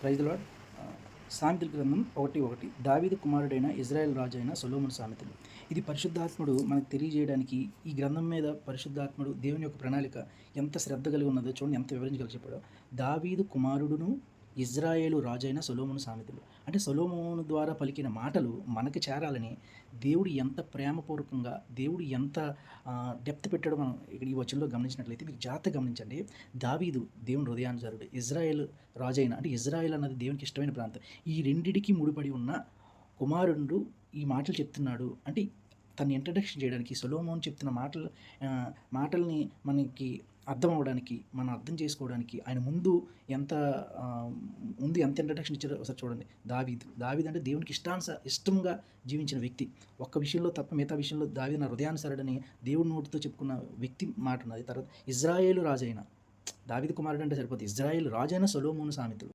Praise the lord. సామెతల గ్రంథం 1:1 దావీదు కుమారుడైన ఇజ్రాయెల్ రాజు అయిన సొలొమోను సామెతలు. ఇది పరిశుద్ధాత్ముడు మనకు తెలియజేయడానికి ఈ గ్రంథం మీద పరిశుద్ధాత్ముడు దేవుని యొక్క ప్రణాళిక ఎంత శ్రద్ధ కలిగి ఉన్నదో చూడండి, ఎంత వివరించగలిగి చెప్పాడో. దావీదు కుమారుడును ఇజ్రాయేలు రాజైన సొలొమోను సామెతలు. అంటే సొలొమోను ద్వారా పలికిన మాటలు మనకి చేరాలని దేవుడు ఎంత ప్రేమపూర్వకంగా, దేవుడు ఎంత డెప్త్ పెట్టాడో మనం ఇక్కడ ఈ వచనంలో గమనించినట్లయితే మీకు జాగ్రత్తగా గమనించండి. దావీదు దేవుని హృదయానుసారుడు, ఇజ్రాయేల్ రాజైన అంటే ఇజ్రాయేల్ అన్నది దేవునికి ఇష్టమైన ప్రాంతం. ఈ రెండిటికి ముడిపడి ఉన్న కుమారుడు ఈ మాటలు చెప్తున్నాడు అంటే తను ఇంట్రడక్షన్ చేయడానికి సొలొమోను చెప్తున్న మాటల్ని మనకి అర్థం అవ్వడానికి, మనం అర్థం చేసుకోవడానికి ఆయన ముందు ఎంత ఇంట్రడక్షన్ ఇచ్చారో ఒకసారి చూడండి. దావీదు అంటే దేవునికి ఇష్టంగా జీవించిన వ్యక్తి. ఒక్క విషయంలో తప్ప మిగతా విషయంలో దావీదు నా హృదయానుసరుడని దేవుడి నోటితో చెప్పుకున్న వ్యక్తి మాట ఉన్నది. తర్వాత ఇజ్రాయేలు రాజైన దావీదు కుమారుడు అంటే సరిపోతుంది, ఇజ్రాయేల్ రాజైన సొలొమోను సామెతలు.